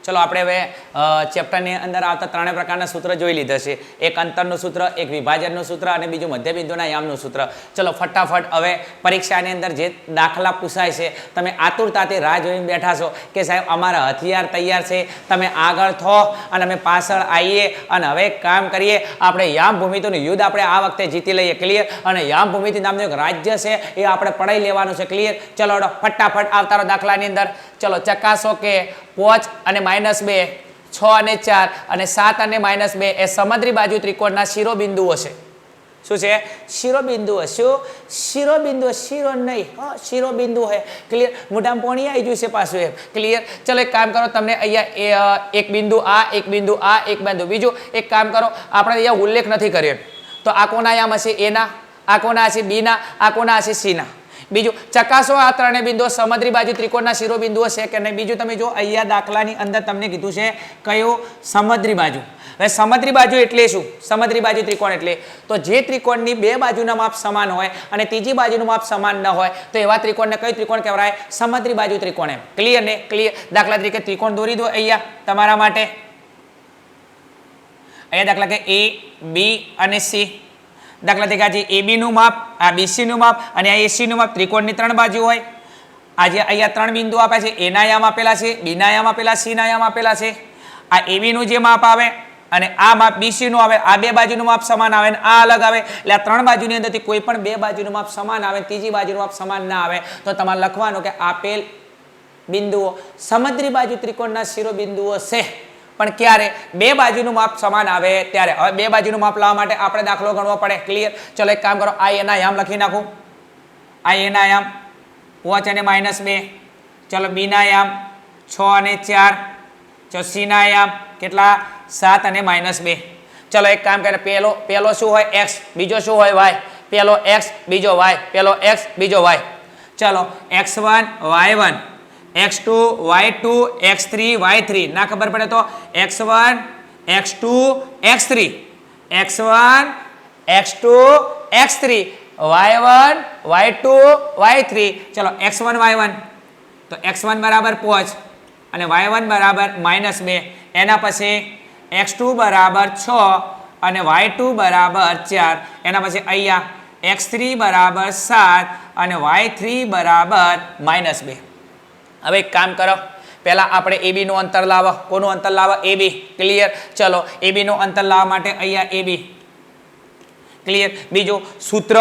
चलो આપણે હવે ચેપ્ટરની અંદર આવતા ત્રણે પ્રકારના સૂત્ર જોઈ લીધા છે. એક અંતરનું સૂત્ર, એક વિભાજનનું સૂત્ર અને બીજું મધ્યબિંદુના યામનું સૂત્ર. ચલો ફટાફટ હવે પરીક્ષાની અંદર જે દાખલા પૂછાય છે તમે આતુરતાથી રાહ જોઈને બેઠા છો કે સાહેબ અમારા હથિયાર તૈયાર છે, તમે આગળ થો અને અમે પાછળ આવીએ અને હવે કામ કરીએ. આપણે યામ ભૂમિતિનું યુદ્ધ આપણે આ વખતે જીતી લઈએ. ક્લિયર? અને યામ ભૂમિતિ નામનું એક રાજ્ય છે એ આપણે પડાઈ લેવાનું છે. ક્લિયર? ચલો ફટાફટ આવતારો દાખલાની અંદર ચલો ચકાસો કે 5 અને -2, 6 અને 4 અને 7 અને -2 એ સમદ્રી બાજુ ત્રિકોણના શિરોબિંદુઓ છે. શું છે? શિરોબિંદુઓ. શું? શિરોબિંદુ. શિરો નહીં, શિરોબિંદુ है. ક્લિયર? મોઢામાં પાણી આવી ગયું છે પાછું એમ. ક્લિયર? ચલો એક કામ કરો, તમને અહીંયા એક બિંદુ આ, એક બિંદુ આ, એક બિંદુ બીજું. એક કામ કરો, આપણે અહીંયા ઉલ્લેખ નથી કર્યો તો આ કોના યામ હશે? એના. આ કોના હશે? બીના. આ કોના હશે? સીના. બીજું ચકાસો આ ત્રણેય બિંદુઓ સમદ્રી બાજુ ત્રિકોણના શિરોબિંદુઓ છે કે નહીં. બીજું તમે જો અહીંયા દાખલાની અંદર તમને કીધું છે કયું? સમદ્રી બાજુ. હવે સમદ્રી બાજુ એટલે શું? સમદ્રી બાજુ ત્રિકોણ એટલે તો જે ત્રિકોણની બે બાજુના માપ સમાન હોય અને ત્રીજી બાજુનું માપ સમાન ન હોય તો એવા ત્રિકોણને કઈ ત્રિકોણ કહેવાય? સમદ્રી બાજુ ત્રિકોણ. એમ. ક્લિયર ને? ક્લિયર. દાખલા તરીકે ત્રિકોણ દોરી દો અહીંયા તમારા માટે. અહીંયા દાખલા કે A, B અને C. દાખલા તરીકે આજે AB નું માપ, આ BC નું માપ અને આ AC નું માપ. ત્રિકોણની ત્રણ બાજુ હોય. આજે અહીંયા ત્રણ બિંદુ આપ્યા છે. A ના યામ આપેલા છે, B ના યામ આપેલા, C ના યામ આપેલા છે. આ AB નું જે માપ આવે અને આ માપ BC નું આવે, આ બે બાજુનું માપ સમાન આવે અને આ અલગ આવે. એટલે આ ત્રણ બાજુની અંદરથી કોઈ પણ બે બાજુનું માપ સમાન આવે, ત્રીજી બાજુનું માપ સમાન ના આવે તો તમારે લખવાનું કે આપેલ બિંદુઓ સમદ્રી બાજુ ત્રિકોણના શિરોબિંદુઓ છે. પણ ક્યારે? બે બાજુનું માપ સમાન આવે ત્યારે. હવે બે બાજુનું માપ લાવવા માટે આપણે દાખલો ગણવો પડે. ક્લિયર? ચલો એક કામ કરો, આ એના યામ લખી નાખું. આ એના યામ 5 અને -2. ચલો બી ના યામ 6 અને 4. ચલો સી ના યામ કેટલા? 7 અને -2. ચલો એક કામ કરે, પહેલો શું હોય? x, બીજો શું હોય? y. પહેલો x, બીજો y. પહેલો x, બીજો y. ચલો x1 y1, x2 y2, x3 y3. ના ખબર પડે તો x1 x2 x3, x1 x2 x3, y1 y2 y3. ચલો x1 y1 તો x1 બરાબર 5 અને y1 બરાબર -2. એના પછી x2 બરાબર 6 અને y2 બરાબર 4. એના પછી અહીંયા x3 બરાબર 7 અને y3 બરાબર -2. હવે એક કામ કરો, પહેલા આપણે AB નું અંતર લાવો. કોનું અંતર લાવો? AB. ક્લિયર? ચલો AB નું અંતર લાવવા માટે અહીંયા AB. ક્લિયર? બીજું સૂત્ર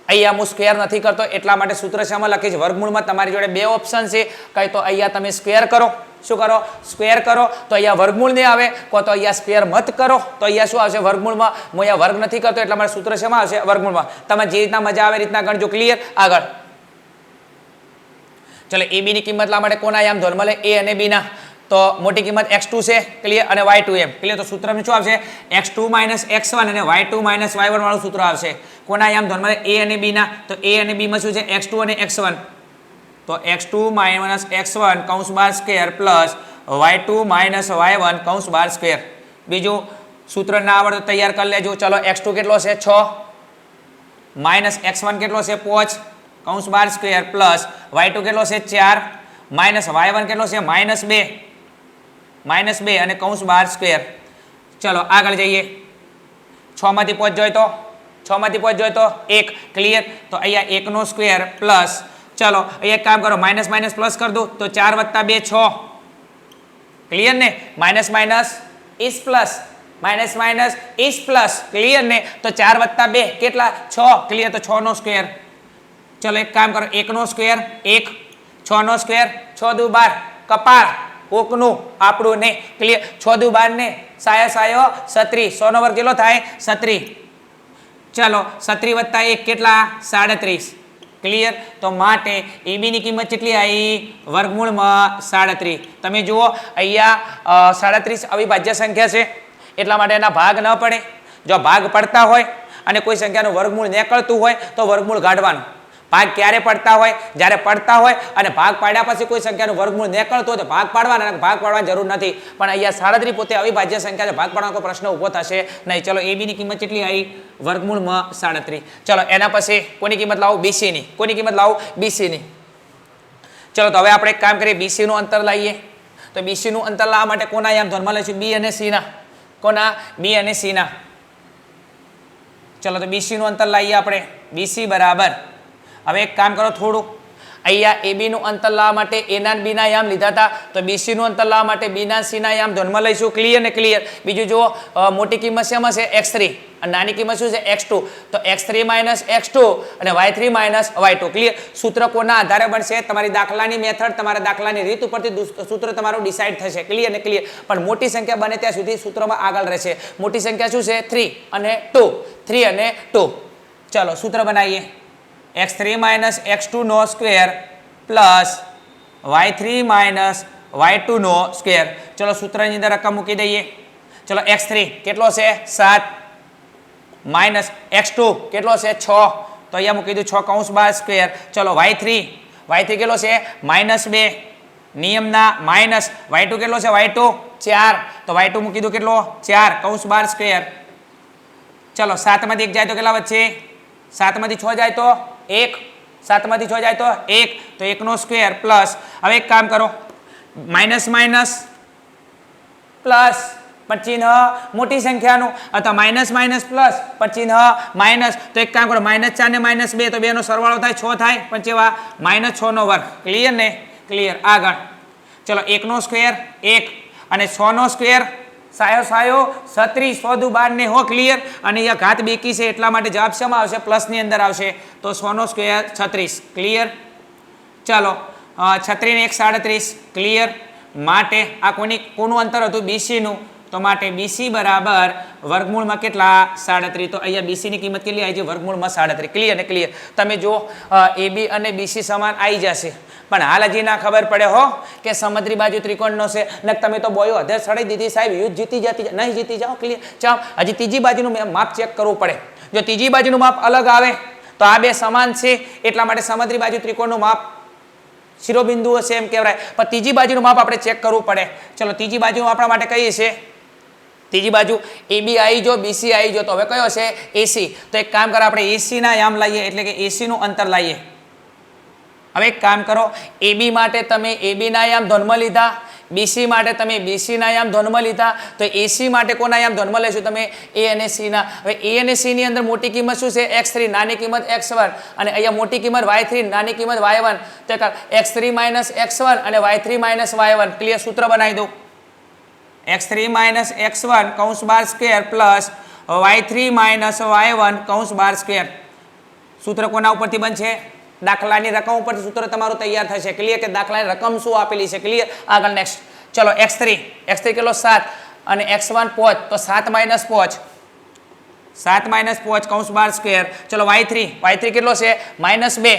અહીંયા હું સ્ક્વેર નથી કરતો એટલા માટે સૂત્ર શામાં લખીશ? વર્ગમૂળમાં. તમારી જોડે બે ઓપ્શન છે, કઈ તો અહીંયા તમે સ્ક્વેર કરો. શું કરો? સ્ક્વેર કરો તો અહીંયા વર્ગમૂળ નહીં આવે, કો તો અહીંયા સ્ક્વેર મત કરો તો અહીંયા શું આવશે? વર્ગમૂળમાં. હું અહીંયા વર્ગ નથી કરતો એટલા માટે સૂત્ર શામાં આવશે? વર્ગમૂળમાં. તમે જે રીતના મજા આવે રીતના ગણજો. ક્લિયર? આગળ ચલો AB ની કિંમત લાવવા માટે કોના યામ ધ્યાનમાં લે? A અને B ના. તો મોટી કિંમત x2 છે. ક્લિયર? અને y2 એમ. ક્લિયર? તો સૂત્રમાં શું આવશે? x2 - x1 અને y2 - y1 વાળું સૂત્ર આવશે. કોના યામ ધ્યાનમાં લે? A અને B ના. તો A અને B માં શું છે? x2 અને x1. તો x2 - x1 કૌંસ બાર સ્ક્વેર પ્લસ y2 - y1 કૌંસ બાર સ્ક્વેર. બીજું સૂત્ર ના આવડે તો તૈયાર કરી લેજો. ચલો x2 કેટલો છે? 6 - x1 કેટલો છે? 5 કૌંસ બાર સ્ક્વેર પ્લસ y2 કેટલો છે? 4 માઇનસ y1 કેટલો છે? -2 અને કૌંસ બાર સ્ક્વેર. ચલો આગળ જઈએ. 6 માંથી 5 જોઈએ તો 6 માંથી 5 જોઈએ તો 1. ક્લિયર? તો અહીંયા 1 નો સ્ક્વેર પ્લસ ચલો અહીંયા એક કામ કરો, માઇનસ માઇનસ પ્લસ કરી દો તો 4 + 2 6. ક્લિયર ને? Minus minus is plus, minus minus is plus. Clear ને? તો 4 + 2 કેટલા? 6. ક્લિયર? તો 6 નો સ્ક્વેર. ચલો એક કામ કરો, 1 નો સ્ક્વેર 1, 6 નો સ્ક્વેર 6 દુ 12 કપાળ કોકનું આપણું ને. ક્લિયર? 6 દુ 12 ને સાયો 36. 100 નો વર્ગ કેટલો થાય? 36. ચલો 36 + 1 કેટલા? 37. ક્લિયર? તો માટે AB ની કિંમત કેટલી આવી? વર્ગમૂળમાં 37. તમે જુઓ અહીંયા 37 અવિભાજ્ય સંખ્યા છે એટલા માટે એના ભાગ ન પડે. જો ભાગ પડતા હોય અને કોઈ સંખ્યાનું વર્ગમૂળ નીકળતું હોય તો વર્ગમૂળ કાઢવાનું. ભાગ ક્યારે પડતા હોય? જ્યારે પડતા હોય અને ભાગ પાડ્યા પછી કોઈ સંખ્યાનું વર્ગમૂળ નીકળતું હોય તો ભાગ પાડવાના. ભાગ પાડવાની જરૂર નથી. પણ અહીંયા 37 પોતે અવિભાજ્ય સંખ્યા છે, ભાગ પાડવાનો કોઈ પ્રશ્ન ઊભો થશે નહીં. ચલો AB ની કિંમત કેટલી આવી? વર્ગમૂળમાં 37. ચલો એના પછી કોની કિંમત લાવો? BC ની. કોની કિંમત લાવો? BC ની. ચલો તો હવે આપણે એક કામ કરીએ, BC નું અંતર લઈએ. તો બીસીનું અંતર લાવવા માટે કોના યામ ધ્યાનમાં લઈશું? બી અને સીના. કોના? બી અને સીના. ચલો તો બીસીનું અંતર લાવીએ આપણે. બીસી બરાબર, હવે એક કામ કરો થોડું, અહીંયા એબીનું અંતર લાવવા માટે એના બીના યામ લીધા હતા, તો બીસીનું અંતર લાવવા માટે બીના સીના યામ ધ્યાનમાં લઈશું. ક્લિયર ને ક્લિયર? બીજું જુઓ, મોટી કિંમત શેમાં છે? x3 અને નાની કિંમત શું છે? x2. તો x3 માઇનસ x2 અને y3 માઇનસ y2. ક્લિયર? સૂત્ર કોના આધારે બનશે? તમારી દાખલાની મેથડ, તમારા દાખલાની રીત ઉપરથી સૂત્ર તમારું ડિસાઇડ થશે. ક્લિયર ને ક્લિયર? પણ મોટી સંખ્યા બને ત્યાં સુધી સૂત્રમાં આગળ રહેશે. મોટી સંખ્યા શું છે? 3 અને 2. 3 અને 2. ચલો સૂત્ર બનાવીએ. x3 માઇનસ x2 નો square plus y3 minus y2 નો સ્ક્વેર. ચલો સૂત્રની અંદર રકમ મૂકી દઈએ. ચલો x3 કેટલો છે? 7 માઇનસ x2 કેટલો છે? 6. તો અહીંયા મૂકી દઉં 6 કૌંસ બાર સ્ક્વેર. ચલો y3 કેટલો છે? -2 નિયમના માઇનસ. y2 કેટલો છે? y2 4. તો y2 મૂકી દઉં કેટલો? 4 કૌંસ બાર સ્ક્વેર. ચલો 7 માંથી 1 જાય તો કેટલા વચ્ચે? 7 માંથી 6 જાય તો 1. 7 માંથી 6 જાય તો 1. તો 1 નો સ્ક્વેર પ્લસ, હવે એક કામ કરો, માઇનસ માઇનસ પ્લસ પણ ચિહ્ન મોટી સંખ્યાનું, અથવા માઇનસ માઇનસ પ્લસ પણ ચિહ્ન માઇનસ. તો એક કામ કરો, -4 ને -2 તો 2 નો સરવાળો થાય 6 થાય, પણ કેવા? -6 નો વર્ગ. ક્લિયર ને ક્લિયર? આગળ ચલો 1 નો સ્ક્વેર 1 અને 6 નો સ્ક્વેર સાયો 36. 100 12 ને હો. ક્લિયર? અને અહીંયા ઘાત બેકી છે એટલા માટે જવાબ શેમાં આવશે? પ્લસ ની અંદર આવશે. તો 100 નો સ્ક્વેર 36. ક્લિયર? ચાલો 36 ને 1 37. ક્લિયર? માટે આ કોનું અંતર હતું? બીસી નું. તો માટે બીસી બરાબર વર્ગમૂળમાં કેટલા? 37. તો અહીંયા બીસી ની કિંમત કેટલી આવી છે? વર્ગમૂળમાં 37. ક્લિયર ને ક્લિયર? તમે જો એબી અને બીસી સમાન આવી જશે, પણ હાલ હજી ના ખબર પડે હો કે સમદ્રી બાજુ ત્રિકોણનો છે. ને તમે તો બોયો અધર સડાઈ દીધી સાહેબ, યુદ્ધ જીતી જતી નહીં જીતી જાઓ. ક્લિયર? ચાલો હજી ત્રીજી બાજુનું માપ ચેક કરવું પડે. જો ત્રીજી બાજુનું માપ અલગ આવે તો આ બે સમાન છે, એટલા માટે સમદ્રી બાજુ ત્રિકોણનું માપ શિરોબિંદુઓ છે એમ કહેવાય. પણ ત્રીજી બાજુનું માપ આપણે ચેક કરવું પડે. ચલો ત્રીજી બાજુ આપણા માટે કઈ છે? ત્રીજી બાજુ એબી આવી જો, બીસી આવી જો, તો હવે કયો છે? એસી. તો એક કામ કરો, આપણે એસી ના યામ લઈએ, એટલે કે એસી નું અંતર લઈએ. હવે એક કામ કરો, એબી માટે તમે એબી ના યામ ધ્યાનમાં લીધા, બીસી માટે તમે બીસી ના યામ ધ્યાનમાં લીધા, તો એસી માટે કોના યામ ધ્યાનમાં લેશો તમે? એ અને સી ના. હવે એ અને સી ની અંદર મોટી કિંમત શું છે? x3, નાની કિંમત x1, અને અહીંયા મોટી કિંમત y3, નાની કિંમત y1. તો x3 માઇનસ x1 અને y3 માઇનસ y1. ક્લિયર? સૂત્ર બનાવી દો. x3 માઇનસ x1 કૌંસ બાર square plus y3 minus y1 કૌંસ બાર સ્ક્વેર. સૂત્ર કોના ઉપરથી બનશે? દાખલાની રકમ ઉપરથી સૂત્ર તમારું તૈયાર થશે. ક્લિયર? કે દાખલાની રકમ શું આપેલી છે. ક્લિયર? આગળ નેક્સ્ટ. ચલો x3 કેટલો? 7 અને x1 5. તો 7 માઇનસ 5, 7 માઇનસ 5 કૌંસ બાર સ્ક્વેર. ચલો y3 કેટલો છે? -2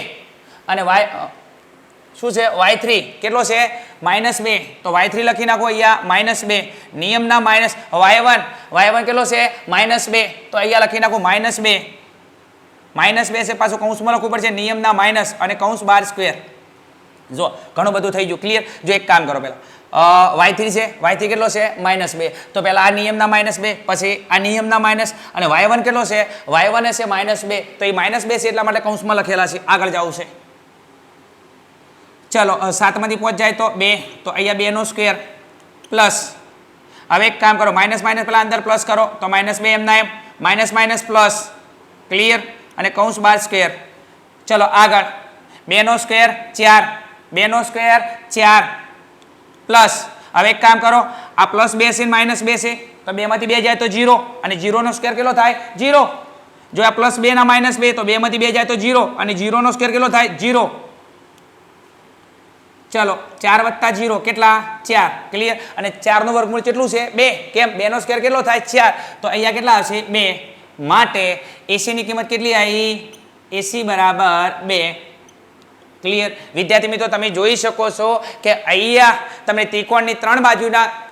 અને શું છે? y3 કેટલો છે? -2. તો y3 લખી નાખો અહીંયા -2. નિયમના માઇનસ. y1 કેટલો છે? -2. તો અહીંયા લખી નાખો -2. -2 છે, પાછું કૌંસમાં લખવું પડશે, નિયમના માઇનસ અને કૌંસ બાર સ્ક્વેર. જો ઘણું બધું થઈ ગયું. ક્લિયર? જો એક કામ કરો, પહેલા y3 છે, y3 કેટલો છે? -2. તો પહેલા આ નિયમના -2, પછી આ નિયમના માઇનસ, અને y1 કેટલો છે? y1 છે -2. તો એ -2 છે એટલા માટે કૌંસમાં લખેલા છે. આગળ જવું છે. ચલો 7 માંથી 5 જાય તો 2. તો અહીંયા 2 નો સ્ક્વેર પ્લસ, હવે એક કામ કરો, માઇનસ પેલા અંદર પ્લસ કરો, તો -2 એમના એમ, માઇનસ પ્લસ. ક્લિયર? અને કૌંસ બાર સ્ક્વેર. ચલો આગળ 2 નો સ્ક્વેર 4, 2 નો સ્ક્વેર 4 પ્લસ, હવે એક કામ કરો, આ +2 છે -2 છે, તો 2 માંથી 2 જાય તો 0, અને 0 નો સ્ક્વેર કેટલો થાય? 0. જો આ +2 ના -2, તો 2 માંથી 2 જાય તો 0, અને 0 નો સ્ક્વેર કેટલો થાય? 0. ચલો 4 વત્તા 0 કેટલા? 4. ક્લિયર? અને 4 નું વર્ગમૂળ કેટલું છે? 2. કેમ? 2 નો સ્ક્વેર કેટલો થાય? 4. તો અહીંયા કેટલા હશે? 2. માટે એસી ની કિંમત કેટલી આવી? એસી બરાબર 2. ક્લિયર? વિદ્યાર્થી મિત્રો, તમે જોઈ શકો છો કે અહીંયા તમે ત્રિકોણની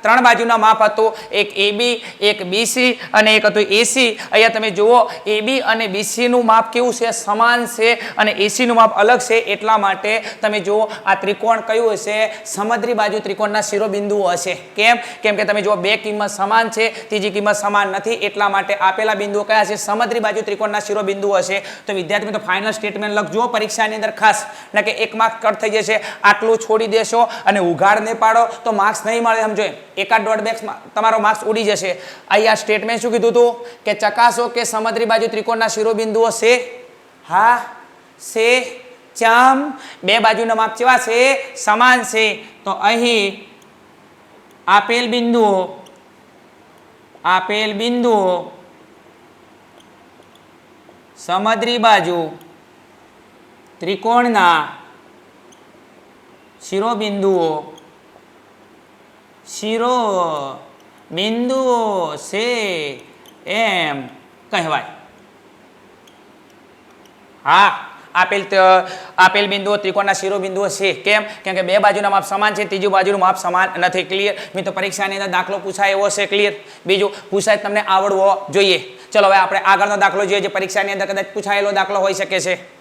ત્રણ બાજુના માપ હતું, એક AB, એક BC અને એક હતું AC. અહીંયા તમે જુઓ AB અને BC નું માપ કેવું છે, સમાન છે, અને AC નું માપ અલગ છે. એટલા માટે તમે જુઓ આ ત્રિકોણ કયું હશે, સમદ્રી બાજુ ત્રિકોણના શિરોબિંદુઓ હશે. કેમ? કેમ કે તમે જુઓ બે કિંમત સમાન છે, ત્રીજી કિંમત સમાન નથી. એટલા માટે આપેલા બિંદુઓ કયા છે, સમદ્રી બાજુ ત્રિકોણના શિરોબિંદુઓ હશે. તો વિદ્યાર્થી મિત્રો ફાઇનલ સ્ટેટમેન્ટ લખજો પરીક્ષાની અંદર ખાસ, ના કે એક માર્ક કટ થઈ જશે. આટલું છોડી દેશો અને ઉઘાડને પાડો તો માર્ક્સ નહીં મળે. સમજો, એકાદ દોઢ બેક્સમાં તમારો માર્ક્સ ઉડી જશે. અહીંયા સ્ટેટમેન્ટ શું કીધું હતું કે ચકાસો કે સમદ્રી બાજુ ત્રિકોણના શિરોબિંદુઓ છે. હા છે. ચમ બે બાજુના માપ કેવા છે, સમાન છે. તો અહીં આપેલ બિંદુઓ સમદ્રી બાજુ ત્રિકોણના શિરોબિંદુઓ છે એમ કહેવાય. હા, આપેલ બિંદુઓ ત્રિકોણના શિરોબિંદુઓ છે. કેમ? કેમ કે બે બાજુના માપ સમાન છે, ત્રીજી બાજુનું માપ સમાન નથી. ક્લિયર મિત્રો? પરીક્ષાની અંદર દાખલો પૂછાય એવો છે. ક્લિયર? બીજું પૂછાય તમને આવડવો જોઈએ. ચલો હવે આપણે આગળનો દાખલો જોઈએ, જે પરીક્ષાની અંદર કદાચ પૂછાયેલો દાખલો હોઈ શકે છે.